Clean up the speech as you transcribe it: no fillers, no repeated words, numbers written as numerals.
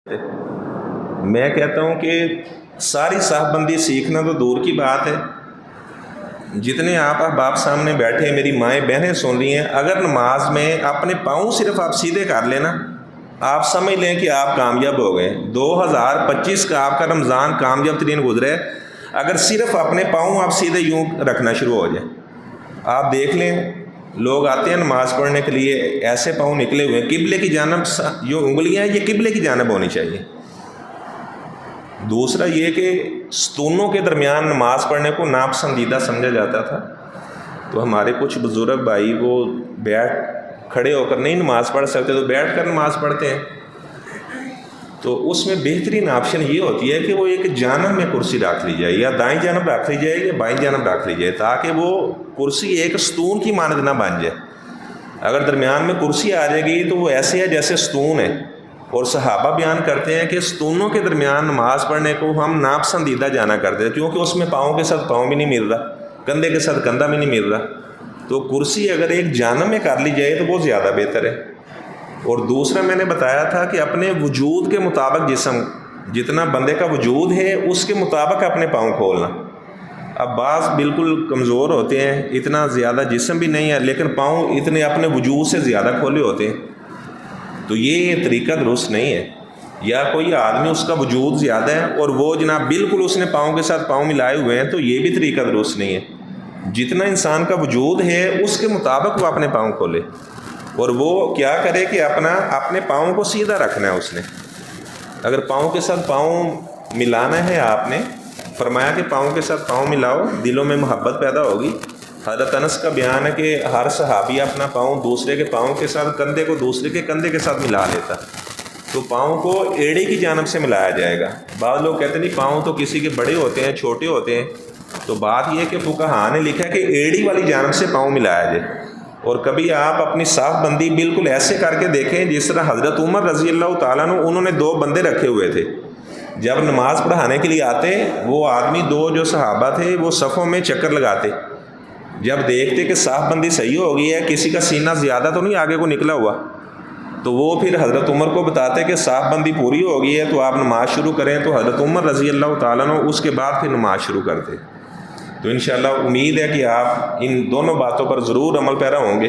میں کہتا ہوں کہ ساری صاحب بندی سیکھنا تو دور کی بات ہے. جتنے آپ احباب سامنے بیٹھے میری مائیں بہنیں سن رہی ہیں، اگر نماز میں اپنے پاؤں صرف آپ سیدھے کر لینا، آپ سمجھ لیں کہ آپ کامیاب ہو گئے. 2025 کا آپ کا رمضان کامیاب ترین گزرے اگر صرف اپنے پاؤں آپ سیدھے یوں رکھنا شروع ہو جائیں. آپ دیکھ لیں لوگ آتے ہیں نماز پڑھنے کے لیے ایسے پاؤں نکلے ہوئے ہیں، قبلے کی جانب جو انگلیاں ہیں یہ قبلے کی جانب ہونی چاہیے. دوسرا یہ کہ ستونوں کے درمیان نماز پڑھنے کو ناپسندیدہ سمجھا جاتا تھا، تو ہمارے کچھ بزرگ بھائی وہ کھڑے ہو کر نہیں نماز پڑھ سکتے تو بیٹھ کر نماز پڑھتے ہیں. تو اس میں بہترین آپشن یہ ہوتی ہے کہ وہ ایک جانب میں کرسی رکھ لی جائے، یا دائیں جانب رکھ لی جائے یا بائیں جانب رکھ لی جائے، تاکہ وہ کرسی ایک ستون کی مانند نہ بن جائے. اگر درمیان میں کرسی آ جائے گی تو وہ ایسے ہے جیسے ستون ہے. اور صحابہ بیان کرتے ہیں کہ ستونوں کے درمیان نماز پڑھنے کو ہم ناپسندیدہ جانا کرتے ہیں، کیونکہ اس میں پاؤں کے ساتھ پاؤں بھی نہیں مل رہا، کندھے کے ساتھ کندھا بھی نہیں مل رہا. تو کرسی اگر ایک جانب میں کر لی جائے تو وہ زیادہ بہتر ہے. اور دوسرا میں نے بتایا تھا کہ اپنے وجود کے مطابق جسم جتنا بندے کا وجود ہے اس کے مطابق اپنے پاؤں کھولنا. اب بعض بالکل کمزور ہوتے ہیں، اتنا زیادہ جسم بھی نہیں ہے لیکن پاؤں اتنے اپنے وجود سے زیادہ کھولے ہوتے ہیں، تو یہ طریقہ درست نہیں ہے. یا کوئی آدمی اس کا وجود زیادہ ہے اور وہ جناب بالکل اس نے پاؤں کے ساتھ پاؤں ملائے ہوئے ہیں، تو یہ بھی طریقہ درست نہیں ہے. جتنا انسان کا وجود ہے اس کے مطابق وہ اپنے پاؤں کھولے، اور وہ کیا کرے کہ اپنے پاؤں کو سیدھا رکھنا ہے. اس نے اگر پاؤں کے ساتھ پاؤں ملانا ہے، آپ نے فرمایا کہ پاؤں کے ساتھ پاؤں ملاؤ، دلوں میں محبت پیدا ہوگی. حضرت انس کا بیان ہے کہ ہر صحابی اپنا پاؤں دوسرے کے پاؤں کے ساتھ، کندھے کو دوسرے کے کندھے کے ساتھ ملا لیتا. تو پاؤں کو ایڑی کی جانب سے ملایا جائے گا. بعض لوگ کہتے ہیں نہیں پاؤں تو کسی کے بڑے ہوتے ہیں چھوٹے ہوتے ہیں، تو بات یہ ہے کہ فقہاء نے لکھا ہے کہ ایڑی والی جانب سے پاؤں ملایا جائے. اور کبھی آپ اپنی صاف بندی بالکل ایسے کر کے دیکھیں جس طرح حضرت عمر رضی اللہ تعالیٰ عنہ انہوں نے 2 بندے رکھے ہوئے تھے. جب نماز پڑھانے کے لیے آتے وہ آدمی 2 جو صحابہ تھے وہ صفوں میں چکر لگاتے. جب دیکھتے کہ صاف بندی صحیح ہو گئی ہے، کسی کا سینہ زیادہ تو نہیں آگے کو نکلا ہوا، تو وہ پھر حضرت عمر کو بتاتے کہ صاف بندی پوری ہو گئی ہے تو آپ نماز شروع کریں. تو حضرت عمر رضی اللہ تعالیٰ عنہ اس کے بعد پھر نماز شروع کرتے. تو انشاءاللہ امید ہے کہ آپ ان دونوں باتوں پر ضرور عمل پیرا ہوں گے.